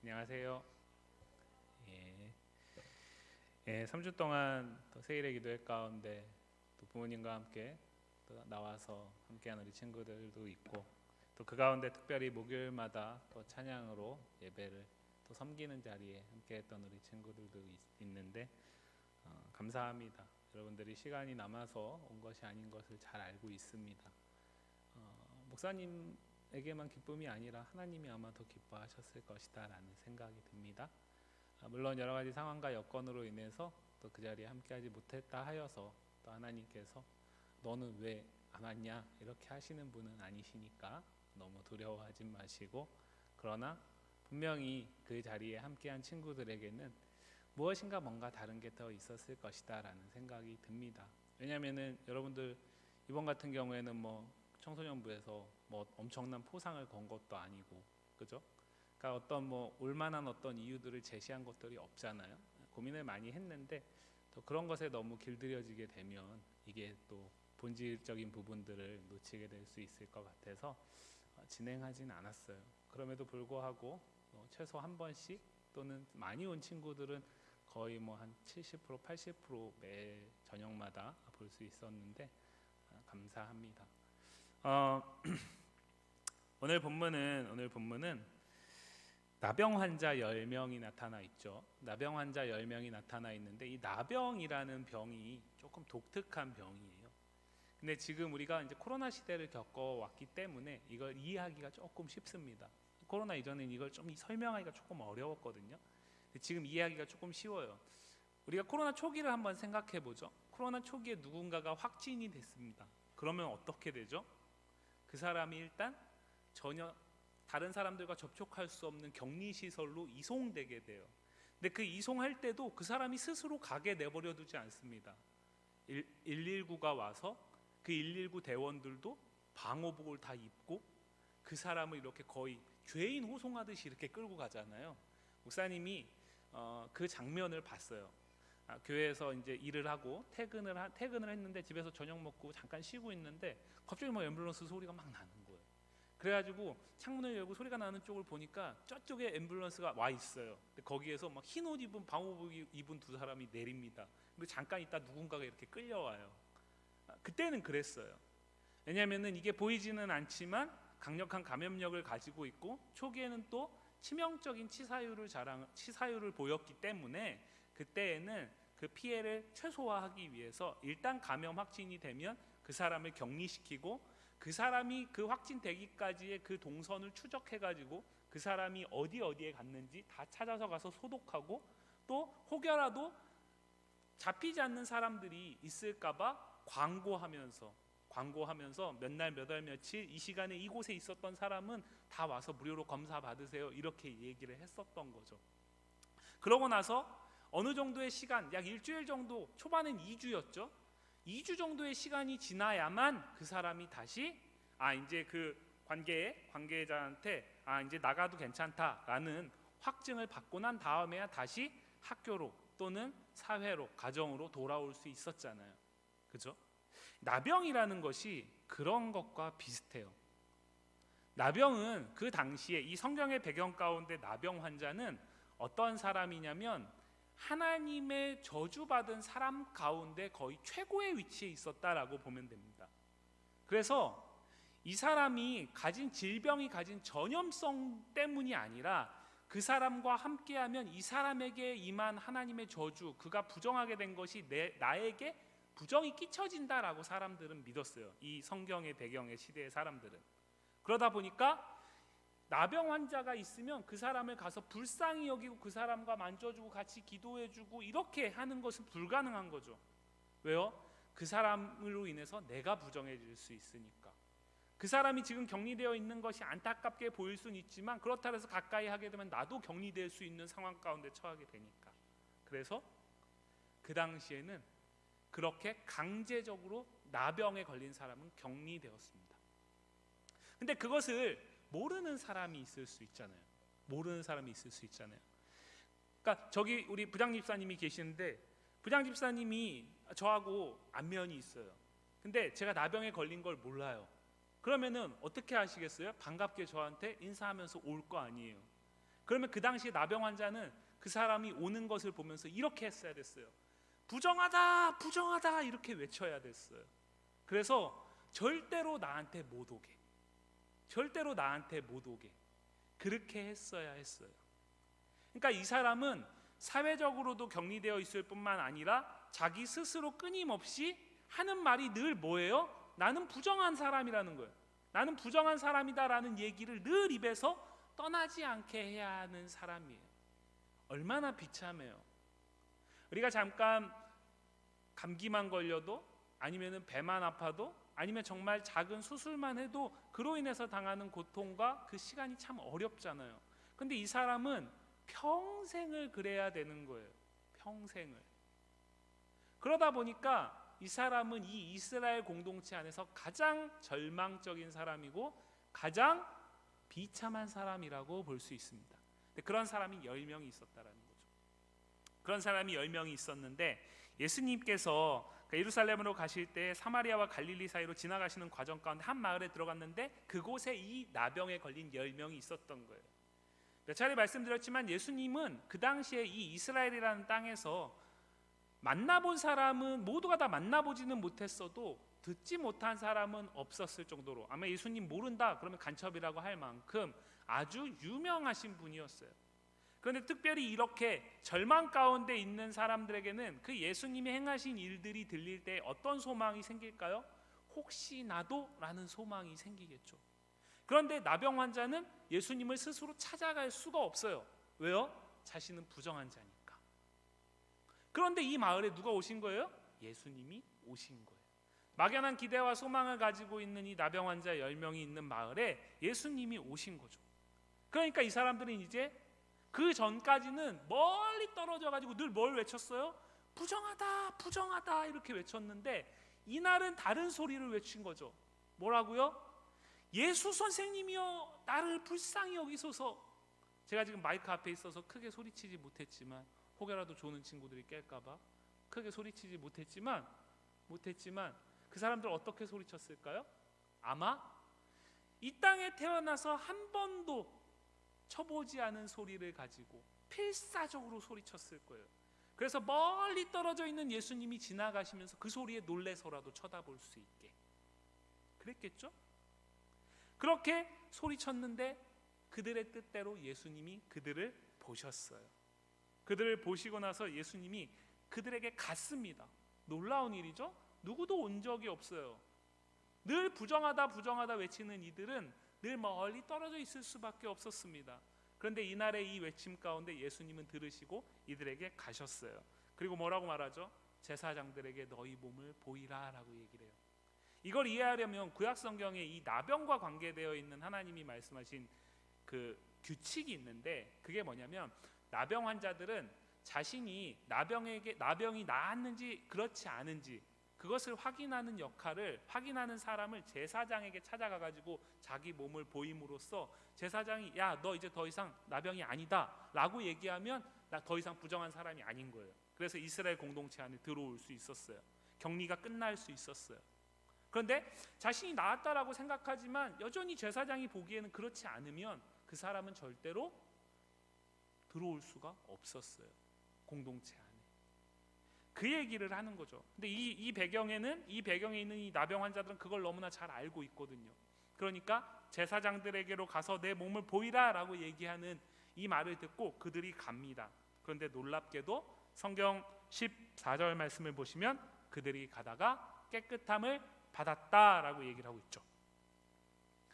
안녕하세요. 예, 3주 동안 또 세일의 기도회 가운데 또 부모님과 함께 또 나와서 함께하는 우리 친구들도 있고, 또 그 가운데 특별히 목요일마다 또 찬양으로 예배를 또 섬기는 자리에 함께했던 우리 친구들도 있는데 감사합니다. 여러분들이 시간이 남아서 온 것이 아닌 것을 잘 알고 있습니다. 목사님에게만 기쁨이 아니라 하나님이 아마 더 기뻐하셨을 것이다 라는 생각이 듭니다. 물론 여러 가지 상황과 여건으로 인해서 또 그 자리에 함께하지 못했다 하여서 또 하나님께서 너는 왜 안 왔냐 이렇게 하시는 분은 아니시니까 너무 두려워하지 마시고, 그러나 분명히 그 자리에 함께한 친구들에게는 무엇인가 뭔가 다른 게 더 있었을 것이다 라는 생각이 듭니다. 왜냐하면은 여러분들 이번 같은 경우에는 뭐 청소년부에서 뭐 엄청난 포상을 건 것도 아니고, 그죠? 그러니까 어떤 뭐 올만한 어떤 이유들을 제시한 것들이 없잖아요. 고민을 많이 했는데 또 그런 것에 너무 길들여지게 되면 이게 또 본질적인 부분들을 놓치게 될 수 있을 것 같아서 진행하진 않았어요. 그럼에도 불구하고 최소 한 번씩, 또는 많이 온 친구들은 거의 뭐 한 70% 80% 매 저녁마다 볼 수 있었는데 감사합니다. 오늘 본문은 나병 환자 10명이 나타나 있죠. 나병 환자 10명이 나타나 있는데 이 나병이라는 병이 조금 독특한 병이에요. 근데 지금 우리가 이제 코로나 시대를 겪어왔기 때문에 이걸 이해하기가 조금 쉽습니다. 코로나 이전엔 이걸 좀 설명하기가 조금 어려웠거든요. 근데 지금 이해하기가 조금 쉬워요. 우리가 코로나 초기를 한번 생각해 보죠. 코로나 초기에 누군가가 확진이 됐습니다. 그러면 어떻게 되죠? 그 사람이 일단 전혀 다른 사람들과 접촉할 수 없는 격리시설로 이송되게 돼요. 근데 그 이송할 때도 그 사람이 스스로 가게 내버려 두지 않습니다. 119가 와서 그 119 대원들도 방호복을 다 입고 그 사람을 이렇게 거의 죄인 호송하듯이 이렇게 끌고 가잖아요. 목사님이 그 장면을 봤어요. 교회에서 이제 일을 하고 퇴근을 했는데 집에서 저녁 먹고 잠깐 쉬고 있는데 갑자기 막 앰뷸런스 소리가 막 나는 거예요. 그래가지고 창문을 열고 소리가 나는 쪽을 보니까 저쪽에 앰뷸런스가 와 있어요. 근데 거기에서 막 흰 옷 입은 방호복 입은 두 사람이 내립니다. 그리고 잠깐 있다 누군가가 이렇게 끌려와요. 그때는 그랬어요. 왜냐하면은 이게 보이지는 않지만 강력한 감염력을 가지고 있고 초기에는 또 치명적인 치사율을 보였기 때문에 그때에는 그 피해를 최소화하기 위해서 일단 감염 확진이 되면 그 사람을 격리시키고 그 사람이 그 확진되기까지의 그 동선을 추적해가지고 그 사람이 어디에 갔는지 다 찾아서 가서 소독하고, 또 혹여라도 잡히지 않는 사람들이 있을까봐 광고하면서 몇 날 몇 월 며칠 이 시간에 이곳에 있었던 사람은 다 와서 무료로 검사 받으세요 이렇게 얘기를 했었던 거죠. 그러고 나서 어느 정도의 시간, 약 일주일 정도, 초반엔 2주였죠. 2주 정도의 시간이 지나야만 그 사람이 다시 이제 그 관계자한테 이제 나가도 괜찮다라는 확증을 받고 난 다음에야 다시 학교로 또는 사회로, 가정으로 돌아올 수 있었잖아요. 그죠? 나병이라는 것이 그런 것과 비슷해요. 나병은 그 당시에 이 성경의 배경 가운데 나병 환자는 어떤 사람이냐면 하나님의 저주받은 사람 가운데 거의 최고의 위치에 있었다라고 보면 됩니다. 그래서 이 사람이 가진 질병이 가진 전염성 때문이 아니라 그 사람과 함께하면 이 사람에게 임한 하나님의 저주, 그가 부정하게 된 것이 나에게 부정이 끼쳐진다라고 사람들은 믿었어요. 이 성경의 배경의 시대의 사람들은. 그러다 보니까 나병 환자가 있으면 그 사람을 가서 불쌍히 여기고 그 사람과 만져주고 같이 기도해주고 이렇게 하는 것은 불가능한 거죠. 왜요? 그 사람으로 인해서 내가 부정해질 수 있으니까. 그 사람이 지금 격리되어 있는 것이 안타깝게 보일 수는 있지만 그렇다고 해서 가까이 하게 되면 나도 격리될 수 있는 상황 가운데 처하게 되니까. 그래서 그 당시에는 그렇게 강제적으로 나병에 걸린 사람은 격리되었습니다. 근데 그것을 모르는 사람이 있을 수 있잖아요. 그러니까 저기 우리 부장 집사님이 계시는데 부장 집사님이 저하고 안면이 있어요. 근데 제가 나병에 걸린 걸 몰라요. 그러면은 어떻게 하시겠어요? 반갑게 저한테 인사하면서 올 거 아니에요. 그러면 그 당시에 나병 환자는 그 사람이 오는 것을 보면서 이렇게 했어야 됐어요. 부정하다, 부정하다 이렇게 외쳐야 됐어요. 그래서 절대로 나한테 못 오게, 절대로 나한테 못 오게 그렇게 했어야 했어요. 그러니까 이 사람은 사회적으로도 격리되어 있을 뿐만 아니라 자기 스스로 끊임없이 하는 말이 늘 뭐예요? 나는 부정한 사람이라는 거예요. 나는 부정한 사람이다라는 얘기를 늘 입에서 떠나지 않게 해야 하는 사람이에요. 얼마나 비참해요. 우리가 잠깐 감기만 걸려도, 아니면 배만 아파도, 아니면 정말 작은 수술만 해도 그로 인해서 당하는 고통과 그 시간이 참 어렵잖아요. 근데 이 사람은 평생을 그래야 되는 거예요. 평생을. 그러다 보니까 이 사람은 이 이스라엘 공동체 안에서 가장 절망적인 사람이고 가장 비참한 사람이라고 볼 수 있습니다. 근데 그런 사람이 10명이 있었다라는 거죠. 그런 사람이 10명이 있었는데 예수님께서 예루살렘으로 가실 때 사마리아와 갈릴리 사이로 지나가시는 과정 가운데 한 마을에 들어갔는데 그곳에 이 나병에 걸린 10명이 있었던 거예요. 몇 차례 말씀드렸지만 예수님은 그 당시에 이 이스라엘이라는 땅에서 만나본 사람은 모두가 다 만나보지는 못했어도 듣지 못한 사람은 없었을 정도로, 아마 예수님 모른다 그러면 간첩이라고 할 만큼 아주 유명하신 분이었어요. 그런데 특별히 이렇게 절망 가운데 있는 사람들에게는 그 예수님이 행하신 일들이 들릴 때 어떤 소망이 생길까요? 혹시 나도? 라는 소망이 생기겠죠. 그런데 나병 환자는 예수님을 스스로 찾아갈 수가 없어요. 왜요? 자신은 부정한 자니까. 그런데 이 마을에 누가 오신 거예요? 예수님이 오신 거예요. 막연한 기대와 소망을 가지고 있는 이 나병 환자 10명이 있는 마을에 예수님이 오신 거죠. 그러니까 이 사람들은 이제 그 전까지는 멀리 떨어져 가지고 늘 뭘 외쳤어요? 부정하다, 부정하다 이렇게 외쳤는데 이날은 다른 소리를 외친 거죠. 뭐라고요? 예수 선생님이여 나를 불쌍히 여기소서. 제가 지금 마이크 앞에 있어서 크게 소리치지 못했지만, 혹여라도 조는 친구들이 깰까 봐 크게 소리치지 못했지만 그 사람들 어떻게 소리쳤을까요? 아마 이 땅에 태어나서 한 번도 쳐보지 않은 소리를 가지고 필사적으로 소리쳤을 거예요. 그래서 멀리 떨어져 있는 예수님이 지나가시면서 그 소리에 놀래서라도 쳐다볼 수 있게 그랬겠죠? 그렇게 소리쳤는데 그들의 뜻대로 예수님이 그들을 보셨어요. 그들을 보시고 나서 예수님이 그들에게 갔습니다. 놀라운 일이죠? 누구도 온 적이 없어요. 늘 부정하다 부정하다 외치는 이들은 늘 멀리 떨어져 있을 수밖에 없었습니다. 그런데 이날의 이 외침 가운데 예수님은 들으시고 이들에게 가셨어요. 그리고 뭐라고 말하죠? 제사장들에게 너희 몸을 보이라 라고 얘기를 해요. 이걸 이해하려면 구약 성경에 이 나병과 관계되어 있는 하나님이 말씀하신 그 규칙이 있는데, 그게 뭐냐면 나병 환자들은 자신이 나병이 나았는지 그렇지 않은지 그것을 확인하는 역할을, 확인하는 사람을 제사장에게 찾아가 가지고 자기 몸을 보임으로써 제사장이 야 너 이제 더 이상 나병이 아니다 라고 얘기하면 나 더 이상 부정한 사람이 아닌 거예요. 그래서 이스라엘 공동체 안에 들어올 수 있었어요. 격리가 끝날 수 있었어요. 그런데 자신이 나았다라고 생각하지만 여전히 제사장이 보기에는 그렇지 않으면 그 사람은 절대로 들어올 수가 없었어요. 공동체 안에. 그 얘기를 하는 거죠. 근데 이 배경에 있는 이 나병 환자들은 그걸 너무나 잘 알고 있거든요. 그러니까 제사장들에게로 가서 내 몸을 보이라 라고 얘기하는 이 말을 듣고 그들이 갑니다. 그런데 놀랍게도 성경 14절 말씀을 보시면 그들이 가다가 깨끗함을 받았다라고 얘기를 하고 있죠.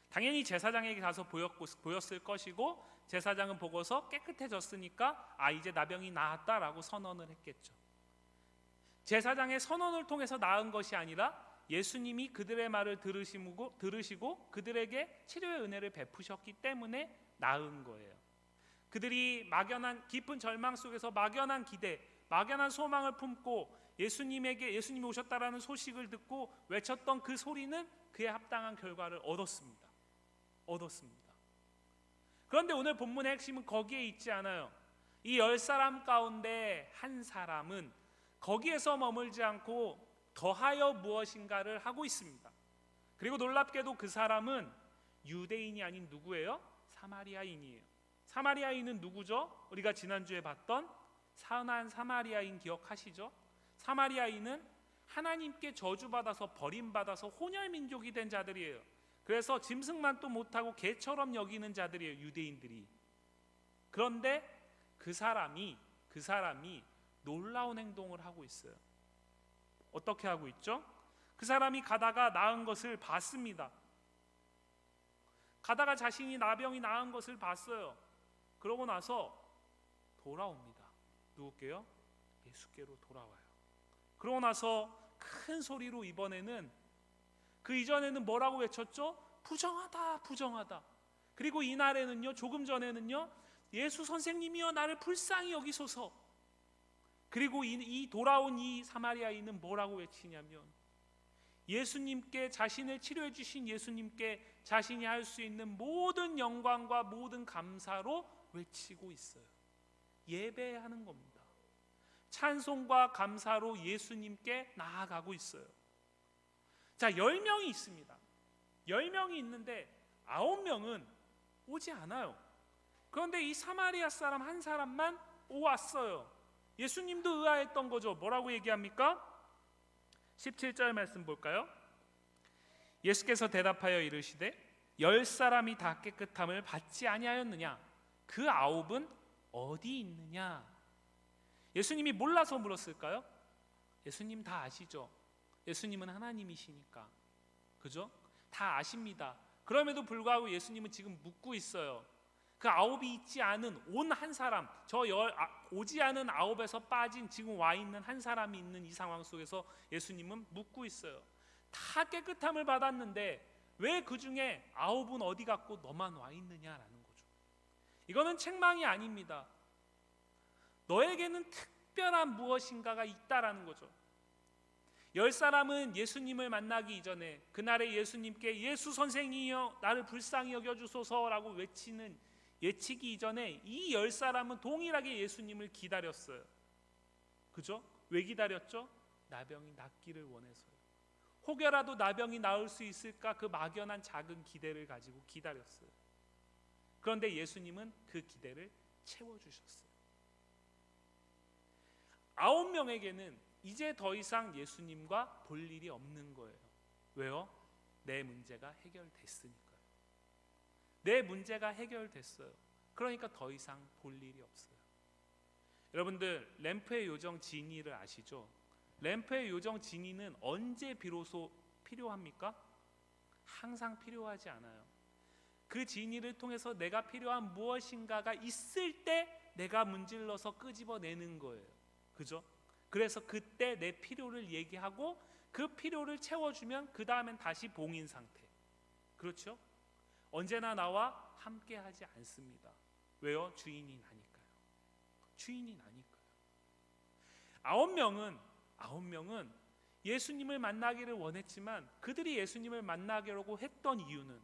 당연히 제사장에게 가서 보였을 것이고 제사장은 보고서 깨끗해졌으니까 이제 나병이 나았다라고 선언을 했겠죠. 제사장의 선언을 통해서 나은 것이 아니라 예수님이 그들의 말을 들으시고 그들에게 치료의 은혜를 베푸셨기 때문에 나은 거예요. 그들이 막연한 깊은 절망 속에서 막연한 기대, 막연한 소망을 품고 예수님이 오셨다라는 소식을 듣고 외쳤던 그 소리는 그에 합당한 결과를 얻었습니다. 그런데 오늘 본문의 핵심은 거기에 있지 않아요. 이 10사람 가운데 한 사람은 거기에서 머물지 않고 더하여 무엇인가를 하고 있습니다. 그리고 놀랍게도 그 사람은 유대인이 아닌 누구예요? 사마리아인이에요. 사마리아인은 누구죠? 우리가 지난주에 봤던 선한 사마리아인 기억하시죠? 사마리아인은 하나님께 저주받아서 버림받아서 혼혈민족이 된 자들이에요. 그래서 짐승만도 못하고 개처럼 여기는 자들이에요, 유대인들이. 그런데 그 사람이 놀라운 행동을 하고 있어요. 어떻게 하고 있죠? 그 사람이 가다가 나은 것을 봤습니다. 가다가 자신이 나병이 나은 것을 봤어요. 그러고 나서 돌아옵니다. 누구께요? 예수께로 돌아와요. 그러고 나서 큰 소리로 이번에는, 그 이전에는 뭐라고 외쳤죠? 부정하다, 부정하다. 그리고 이날에는요, 조금 전에는요, 예수 선생님이여 나를 불쌍히 여기소서. 그리고 이 돌아온 이 사마리아인은 뭐라고 외치냐면, 예수님께, 자신을 치료해 주신 예수님께 자신이 할 수 있는 모든 영광과 모든 감사로 외치고 있어요. 예배하는 겁니다. 찬송과 감사로 예수님께 나아가고 있어요. 자, 10명이 있습니다. 10명이 있는데 9명은 오지 않아요. 그런데 이 사마리아 사람 한 사람만 왔어요. 예수님도 의아했던 거죠. 뭐라고 얘기합니까? 17절 말씀 볼까요? 예수께서 대답하여 이르시되 10사람이 다 깨끗함을 받지 아니하였느냐? 그 9은 어디 있느냐? 예수님이 몰라서 물었을까요? 예수님 다 아시죠? 예수님은 하나님이시니까. 그죠? 다 아십니다. 그럼에도 불구하고 예수님은 지금 묻고 있어요. 그 9이 있지 않은 온 한 사람, 오지 않은 9에서 빠진 지금 와 있는 한 사람이 있는 이 상황 속에서 예수님은 묻고 있어요. 다 깨끗함을 받았는데 왜 그 중에 9은 어디 갔고 너만 와 있느냐라는 거죠. 이거는 책망이 아닙니다. 너에게는 특별한 무엇인가가 있다라는 거죠. 10사람은 예수님을 만나기 이전에 그날에 예수님께 예수 선생이여 나를 불쌍히 여겨주소서라고 외치기 이전에 이 10사람은 동일하게 예수님을 기다렸어요. 그죠? 왜 기다렸죠? 나병이 낫기를 원해서요. 혹여라도 나병이 나을 수 있을까, 그 막연한 작은 기대를 가지고 기다렸어요. 그런데 예수님은 그 기대를 채워주셨어요. 9명에게는 이제 더 이상 예수님과 볼 일이 없는 거예요. 왜요? 내 문제가 해결됐으니까요. 내 문제가 해결됐어요. 그러니까 더 이상 볼 일이 없어요. 여러분들, 램프의 요정 지니를 아시죠? 램프의 요정 지니는 언제 비로소 필요합니까? 항상 필요하지 않아요. 그 지니를 통해서 내가 필요한 무엇인가가 있을 때 내가 문질러서 끄집어내는 거예요. 그죠? 그래서 그때 내 필요를 얘기하고 그 필요를 채워주면 그 다음엔 다시 봉인 상태. 그렇죠? 언제나 나와 함께 하지 않습니다. 왜요? 주인이 나니까요. 주인이 나니까요. 9명은 예수님을 만나기를 원했지만 그들이 예수님을 만나려고 했던 이유는,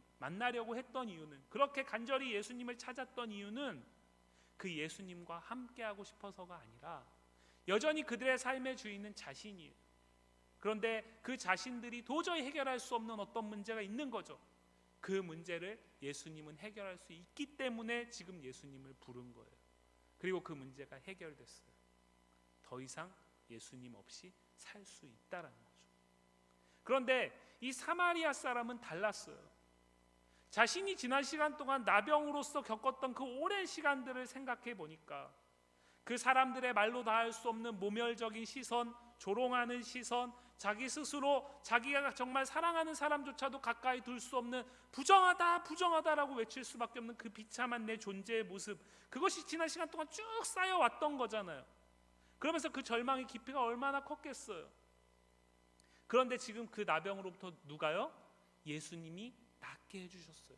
그렇게 간절히 예수님을 찾았던 이유는 그 예수님과 함께하고 싶어서가 아니라 여전히 그들의 삶의 주인은 자신이에요. 그런데 그 자신들이 도저히 해결할 수 없는 어떤 문제가 있는 거죠. 그 문제를 예수님은 해결할 수 있기 때문에 지금 예수님을 부른 거예요. 그리고 그 문제가 해결됐어요. 더 이상 예수님 없이 살 수 있다라는 거죠. 그런데 이 사마리아 사람은 달랐어요. 자신이 지난 시간 동안 나병으로서 겪었던 그 오랜 시간들을 생각해 보니까 그 사람들의 말로 다 할 수 없는 모멸적인 시선, 조롱하는 시선, 자기 스스로 자기가 정말 사랑하는 사람조차도 가까이 둘 수 없는 부정하다, 부정하다라고 외칠 수밖에 없는 그 비참한 내 존재의 모습, 그것이 지난 시간 동안 쭉 쌓여왔던 거잖아요. 그러면서 그 절망의 깊이가 얼마나 컸겠어요. 그런데 지금 그 나병으로부터 누가요? 예수님이 낫게 해주셨어요.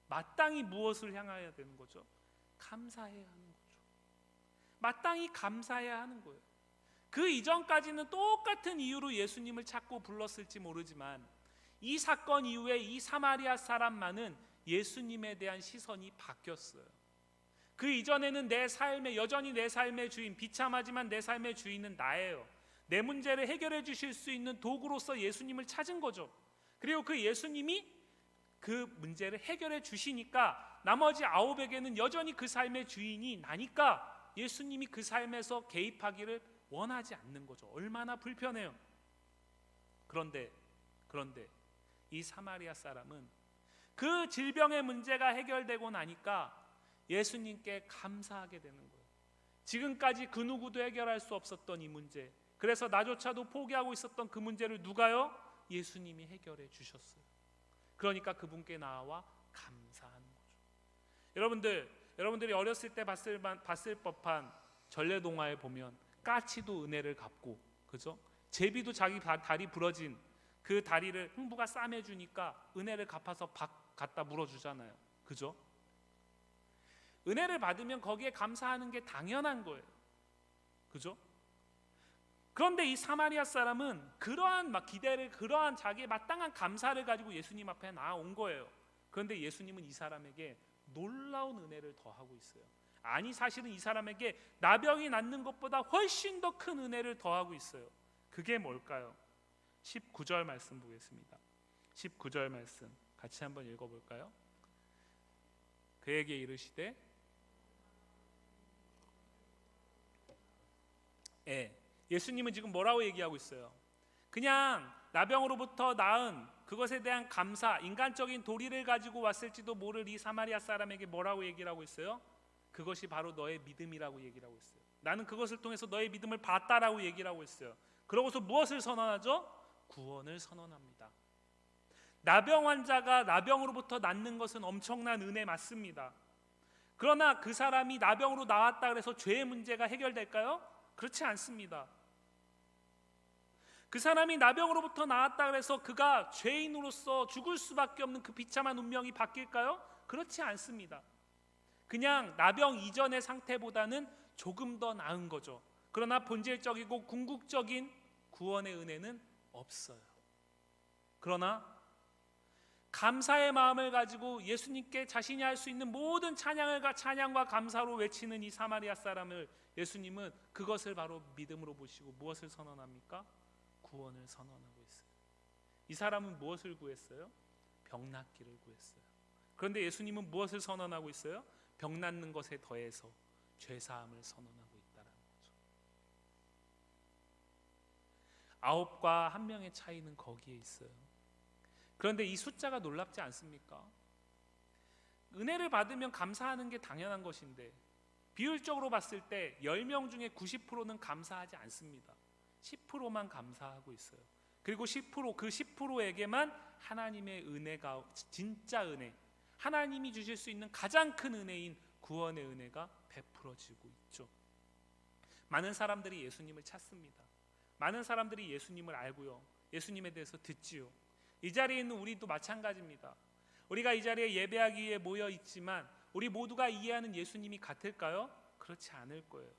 마땅히 무엇을 향해야 되는 거죠? 감사해야 하는 거죠. 마땅히 감사해야 하는 거예요. 그 이전까지는 똑같은 이유로 예수님을 찾고 불렀을지 모르지만 이 사건 이후에 이 사마리아 사람만은 예수님에 대한 시선이 바뀌었어요. 그 이전에는 여전히 내 삶의 주인, 비참하지만 내 삶의 주인은 나예요. 내 문제를 해결해 주실 수 있는 도구로서 예수님을 찾은 거죠. 그리고 그 예수님이 그 문제를 해결해 주시니까 나머지 9에게는 여전히 그 삶의 주인이 나니까 예수님이 그 삶에서 개입하기를 원하지 않는 거죠. 얼마나 불편해요. 그런데 이 사마리아 사람은 그 질병의 문제가 해결되고 나니까 예수님께 감사하게 되는 거예요. 지금까지 그 누구도 해결할 수 없었던 이 문제, 그래서 나조차도 포기하고 있었던 그 문제를 누가요? 예수님이 해결해 주셨어요. 그러니까 그분께 나와 감사하는 거죠. 여러분들이 어렸을 때 봤을 법한 전래동화에 보면 까치도 은혜를 갚고, 그죠? 제비도 자기 다리 부러진 그 다리를 흥부가 싸매주니까 은혜를 갚아서 갖다 물어주잖아요. 그죠? 은혜를 받으면 거기에 감사하는 게 당연한 거예요. 그죠? 그런데 이 사마리아 사람은 그러한 기대를, 그러한 자기의 마땅한 감사를 가지고 예수님 앞에 나아온 거예요. 그런데 예수님은 이 사람에게 놀라운 은혜를 더하고 있어요. 아니, 사실은 이 사람에게 나병이 낫는 것보다 훨씬 더 큰 은혜를 더하고 있어요. 그게 뭘까요? 19절 말씀 보겠습니다. 19절 말씀 같이 한번 읽어볼까요? 그에게 이르시되, 예수님은 지금 뭐라고 얘기하고 있어요? 그냥 나병으로부터 나은 그것에 대한 감사, 인간적인 도리를 가지고 왔을지도 모를 이 사마리아 사람에게 뭐라고 얘기를 하고 있어요? 그것이 바로 너의 믿음이라고 얘기를 하고 있어요. 나는 그것을 통해서 너의 믿음을 봤다라고 얘기를 하고 있어요. 그러고서 무엇을 선언하죠? 구원을 선언합니다. 나병 환자가 나병으로부터 낫는 것은 엄청난 은혜 맞습니다. 그러나 그 사람이 나병으로 나왔다 그래서 죄의 문제가 해결될까요? 그렇지 않습니다. 그 사람이 나병으로부터 나았다 그래서 그가 죄인으로서 죽을 수밖에 없는 그 비참한 운명이 바뀔까요? 그렇지 않습니다. 그냥 나병 이전의 상태보다는 조금 더 나은 거죠. 그러나 본질적이고 궁극적인 구원의 은혜는 없어요. 그러나 감사의 마음을 가지고 예수님께 자신이 할 수 있는 모든 찬양과 감사로 외치는 이 사마리아 사람을 예수님은 그것을 바로 믿음으로 보시고 무엇을 선언합니까? 구원을 선언하고 있어요. 이 사람은 무엇을 구했어요? 병 낫기를 구했어요. 그런데 예수님은 무엇을 선언하고 있어요? 병 낫는 것에 더해서 죄 사함을 선언하고 있다는 거죠. 9과 1명의 차이는 거기에 있어요. 그런데 이 숫자가 놀랍지 않습니까? 은혜를 받으면 감사하는 게 당연한 것인데 비율적으로 봤을 때 10명 중에 90%는 감사하지 않습니다. 10%만 감사하고 있어요. 그리고 10%, 그 10%에게만 하나님의 은혜가, 진짜 은혜, 하나님이 주실 수 있는 가장 큰 은혜인 구원의 은혜가 베풀어지고 있죠. 많은 사람들이 예수님을 찾습니다. 많은 사람들이 예수님을 알고요, 예수님에 대해서 듣지요. 이 자리에 있는 우리도 마찬가지입니다. 우리가 이 자리에 예배하기 위해 모여 있지만 우리 모두가 이해하는 예수님이 같을까요? 그렇지 않을 거예요.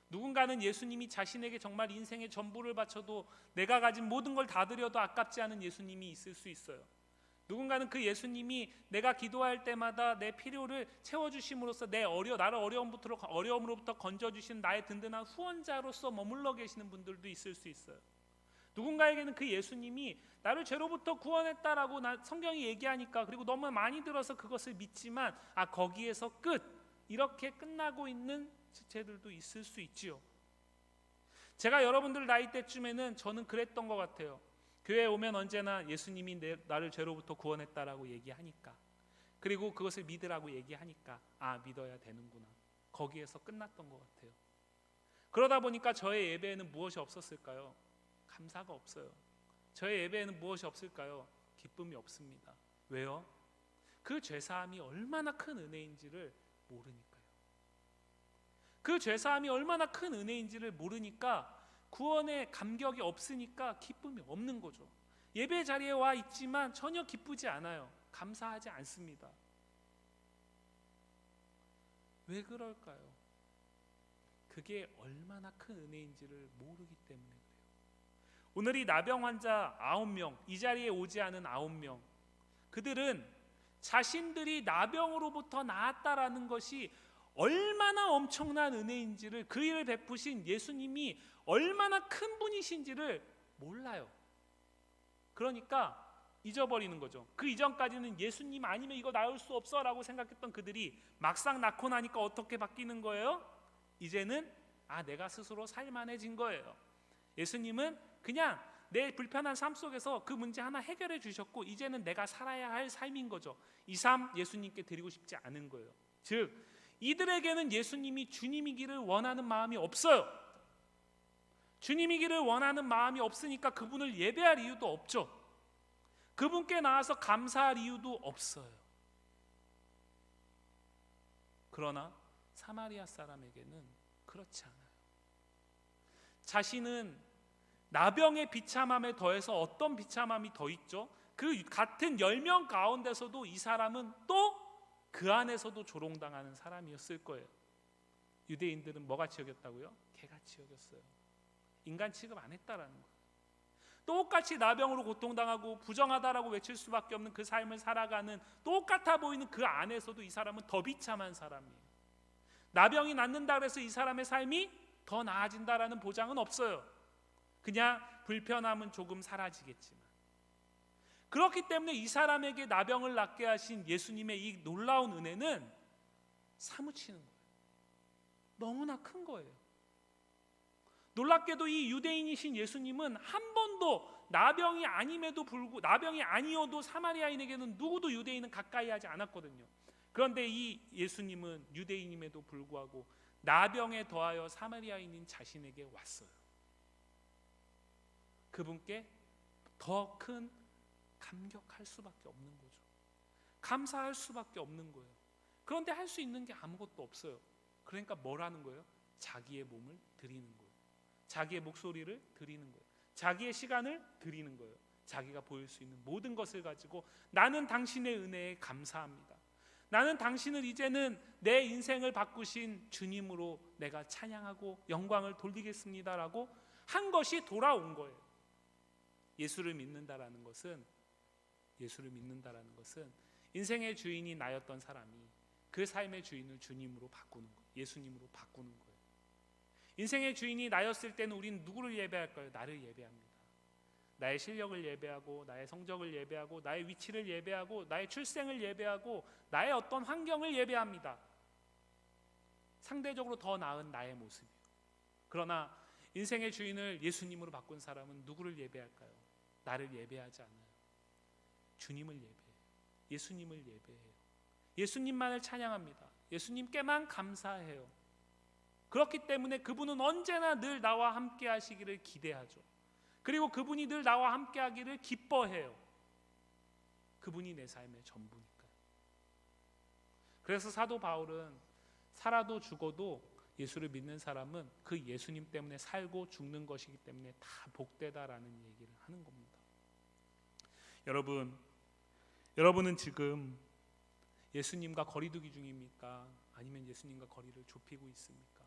누군가는 예수님이 자신에게 정말 인생의 전부를 바쳐도 나가 가진 모든 걸 다 드려도 아깝지 않은 예수님이 있을 수 있어요. 누군가는 그 예수님이 내가 기도할 때마다 내 필요를 채워주심으로써 나를 어려움으로부터 건져주신 나의 든든한 후원자로서 머물러 계시는 분들도 있을 수 있어요. 누군가에게는 그 예수님이 나를 죄로부터 구원했다라고 성경이 얘기하니까, 그리고 너무 많이 들어서 그것을 믿지만 거기에서 끝, 이렇게 끝나고 있는 지체들도 있을 수 있지요. 제가 여러분들 나이 때쯤에는 저는 그랬던 것 같아요. 교회에 오면 언제나 예수님이 나를 죄로부터 구원했다라고 얘기하니까, 그리고 그것을 믿으라고 얘기하니까 믿어야 되는구나, 거기에서 끝났던 것 같아요. 그러다 보니까 저의 예배에는 무엇이 없었을까요? 감사가 없어요. 저의 예배에는 무엇이 없을까요? 기쁨이 없습니다. 왜요? 그 죄사함이 얼마나 큰 은혜인지를 모르니까요. 그 죄사함이 얼마나 큰 은혜인지를 모르니까 구원의 감격이 없으니까 기쁨이 없는 거죠. 예배 자리에 와 있지만 전혀 기쁘지 않아요. 감사하지 않습니다. 왜 그럴까요? 그게 얼마나 큰 은혜인지를 모르기 때문에 그래요. 오늘 이 나병 환자 9명, 이 자리에 오지 않은 9명, 그들은 자신들이 나병으로부터 나았다라는 것이 얼마나 엄청난 은혜인지를, 그 일을 베푸신 예수님이 얼마나 큰 분이신지를 몰라요. 그러니까 잊어버리는 거죠. 그 이전까지는 예수님 아니면 이거 나올 수 없어 라고 생각했던 그들이 막상 낳고 나니까 어떻게 바뀌는 거예요? 이제는 내가 스스로 살만해진 거예요. 예수님은 그냥 내 불편한 삶 속에서 그 문제 하나 해결해 주셨고 이제는 내가 살아야 할 삶인 거죠. 이 삶 예수님께 드리고 싶지 않은 거예요. 즉 이들에게는 예수님이 주님이기를 원하는 마음이 없어요. 주님이기를 원하는 마음이 없으니까 그분을 예배할 이유도 없죠. 그분께 나와서 감사할 이유도 없어요. 그러나 사마리아 사람에게는 그렇지 않아요. 자신은 나병의 비참함에 더해서 어떤 비참함이 더 있죠? 그 같은 10명 가운데서도 이 사람은 또 그 안에서도 조롱당하는 사람이었을 거예요. 유대인들은 뭐같이 여겼다고요? 개같이 여겼어요. 인간 취급 안 했다라는 거예요. 똑같이 나병으로 고통당하고 부정하다라고 외칠 수밖에 없는 그 삶을 살아가는 똑같아 보이는 그 안에서도 이 사람은 더 비참한 사람이에요. 나병이 낫는다 그래서 이 사람의 삶이 더 나아진다라는 보장은 없어요. 그냥 불편함은 조금 사라지겠지만, 그렇기 때문에 이 사람에게 나병을 낫게 하신 예수님의 이 놀라운 은혜는 사무치는 거예요. 너무나 큰 거예요. 놀랍게도 이 유대인이신 예수님은 한 번도 나병이 아니어도 사마리아인에게는 누구도 유대인은 가까이 하지 않았거든요. 그런데 이 예수님은 유대인임에도 불구하고 나병에 더하여 사마리아인인 자신에게 왔어요. 그분께 더 큰 감격할 수밖에 없는 거죠. 감사할 수밖에 없는 거예요. 그런데 할 수 있는 게 아무것도 없어요. 그러니까 뭘 하는 거예요? 자기의 몸을 드리는 거예요. 자기의 목소리를 드리는 거예요. 자기의 시간을 드리는 거예요. 자기가 보일 수 있는 모든 것을 가지고 나는 당신의 은혜에 감사합니다. 나는 당신을 이제는 내 인생을 바꾸신 주님으로 내가 찬양하고 영광을 돌리겠습니다라고 한 것이 돌아온 거예요. 예수를 믿는다라는 것은 인생의 주인이 나였던 사람이 그 삶의 주인을 주님으로 바꾸는 거예요. 예수님으로 바꾸는 거예요. 인생의 주인이 나였을 때는 우리는 누구를 예배할까요? 나를 예배합니다. 나의 실력을 예배하고 나의 성적을 예배하고 나의 위치를 예배하고 나의 출생을 예배하고 나의 어떤 환경을 예배합니다. 상대적으로 더 나은 나의 모습이요. 그러나 인생의 주인을 예수님으로 바꾼 사람은 누구를 예배할까요? 나를 예배하지 않아요. 주님을 예배해요. 예수님을 예배해요. 예수님만을 찬양합니다. 예수님께만 감사해요. 그렇기 때문에 그분은 언제나 늘 나와 함께 하시기를 기대하죠. 그리고 그분이 늘 나와 함께 하기를 기뻐해요. 그분이 내 삶의 전부니까요. 그래서 사도 바울은 살아도 죽어도 예수를 믿는 사람은 그 예수님 때문에 살고 죽는 것이기 때문에 다 복되다라는 얘기를 하는 겁니다. 여러분은 지금 예수님과 거리두기 중입니까? 아니면 예수님과 거리를 좁히고 있습니까?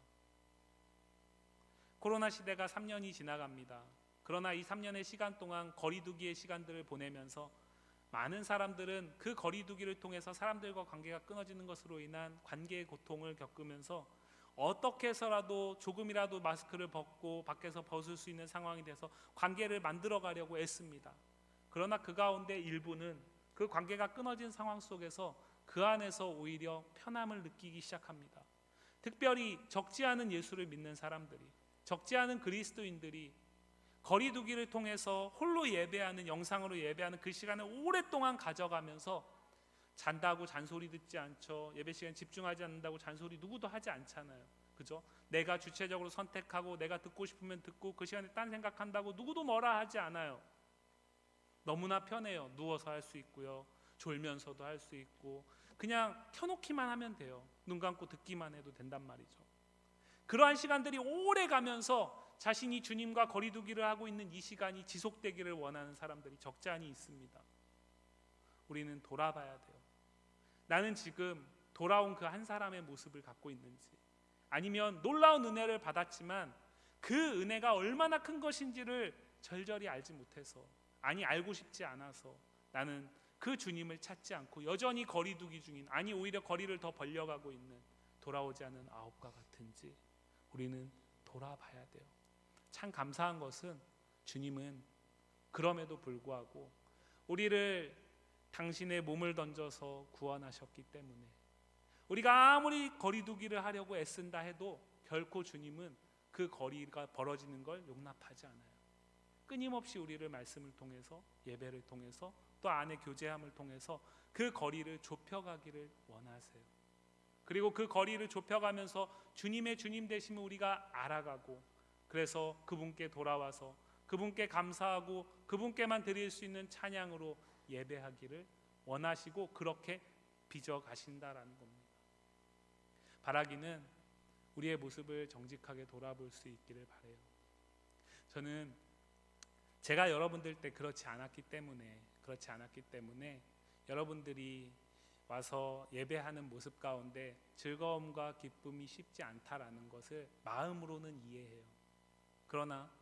코로나 시대가 3년이 지나갑니다. 그러나 이 3년의 시간 동안 거리두기의 시간들을 보내면서 많은 사람들은 그 거리두기를 통해서 사람들과 관계가 끊어지는 것으로 인한 관계의 고통을 겪으면서 어떻게 해서라도 조금이라도 마스크를 벗고 밖에서 벗을 수 있는 상황이 돼서 관계를 만들어 가려고 애씁니다. 그러나 그 가운데 일부는 그 관계가 끊어진 상황 속에서 그 안에서 오히려 편함을 느끼기 시작합니다. 특별히 적지 않은 예수를 믿는 사람들이, 적지 않은 그리스도인들이 거리두기를 통해서 홀로 예배하는, 영상으로 예배하는 그 시간을 오랫동안 가져가면서 잔다고 잔소리 듣지 않죠. 예배 시간 집중하지 않는다고 잔소리 누구도 하지 않잖아요. 그죠? 내가 주체적으로 선택하고 내가 듣고 싶으면 듣고 그 시간에 딴 생각한다고 누구도 뭐라 하지 않아요. 너무나 편해요. 누워서 할 수 있고요. 졸면서도 할 수 있고 그냥 켜놓기만 하면 돼요. 눈 감고 듣기만 해도 된단 말이죠. 그러한 시간들이 오래 가면서 자신이 주님과 거리두기를 하고 있는 이 시간이 지속되기를 원하는 사람들이 적지 않이 있습니다. 우리는 돌아봐야 돼요. 나는 지금 돌아온 그 한 사람의 모습을 갖고 있는지, 아니면 놀라운 은혜를 받았지만 그 은혜가 얼마나 큰 것인지를 절절히 알지 못해서, 아니 알고 싶지 않아서 나는 그 주님을 찾지 않고 여전히 거리두기 중인, 아니 오히려 거리를 더 벌려가고 있는 돌아오지 않은 아홉과 같은지 우리는 돌아봐야 돼요. 참 감사한 것은 주님은 그럼에도 불구하고 우리를 당신의 몸을 던져서 구원하셨기 때문에 우리가 아무리 거리두기를 하려고 애쓴다 해도 결코 주님은 그 거리가 벌어지는 걸 용납하지 않아요. 끊임없이 우리를 말씀을 통해서, 예배를 통해서, 또 안의 교제함을 통해서 그 거리를 좁혀가기를 원하세요. 그리고 그 거리를 좁혀가면서 주님의 주님 되심을 우리가 알아가고, 그래서 그분께 돌아와서 그분께 감사하고 그분께만 드릴 수 있는 찬양으로 예배하기를 원하시고 그렇게 빚어 가신다라는 겁니다. 바라기는 우리의 모습을 정직하게 돌아볼 수 있기를 바라요. 저는 제가 여러분들 때 그렇지 않았기 때문에 여러분들이 와서 예배하는 모습 가운데 즐거움과 기쁨이 쉽지 않다라는 것을 마음으로는 이해해요. 그러나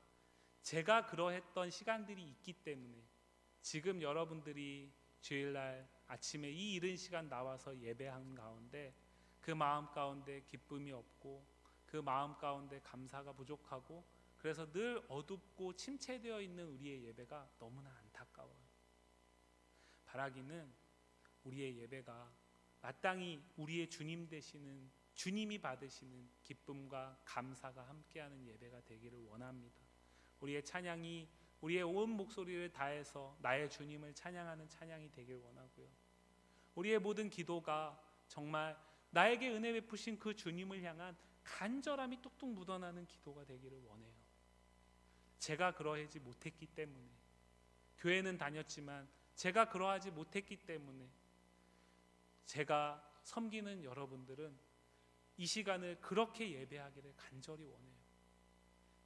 제가 그러했던 시간들이 있기 때문에 지금 여러분들이 주일날 아침에 이 이른 시간 나와서 예배한 가운데 그 마음 가운데 기쁨이 없고 그 마음 가운데 감사가 부족하고 그래서 늘 어둡고 침체되어 있는 우리의 예배가 너무나 안타까워요. 바라기는 우리의 예배가 마땅히 우리의 주님 되시는 주님이 받으시는 기쁨과 감사가 함께하는 예배가 되기를 원합니다. 우리의 찬양이 우리의 온 목소리를 다해서 나의 주님을 찬양하는 찬양이 되길 원하고요. 우리의 모든 기도가 정말 나에게 은혜 베푸신 그 주님을 향한 간절함이 뚝뚝 묻어나는 기도가 되기를 원해요. 제가 그러하지 못했기 때문에, 교회는 다녔지만 제가 그러하지 못했기 때문에 제가 섬기는 여러분들은 이 시간을 그렇게 예배하기를 간절히 원해요.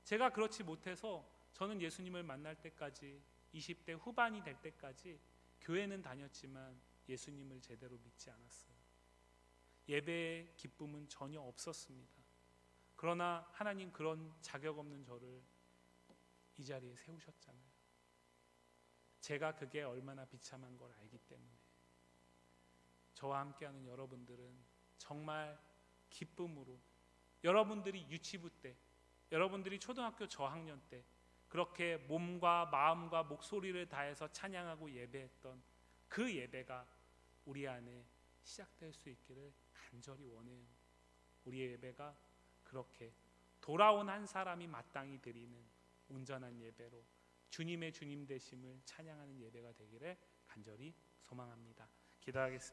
제가 그렇지 못해서 저는 예수님을 만날 때까지 20대 후반이 될 때까지 교회는 다녔지만 예수님을 제대로 믿지 않았어요. 예배의 기쁨은 전혀 없었습니다. 그러나 하나님 그런 자격 없는 저를 이 자리에 세우셨잖아요. 제가 그게 얼마나 비참한 걸 알기 때문에 저와 함께하는 여러분들은 정말 기쁨으로 여러분들이 유치부 때, 여러분들이 초등학교 저학년 때 그렇게 몸과 마음과 목소리를 다해서 찬양하고 예배했던 그 예배가 우리 안에 시작될 수 있기를 간절히 원해요. 우리의 예배가 그렇게 돌아온 한 사람이 마땅히 드리는 온전한 예배로 주님의 주님 되심을 찬양하는 예배가 되기를 간절히 소망합니다. 기도하겠습니다.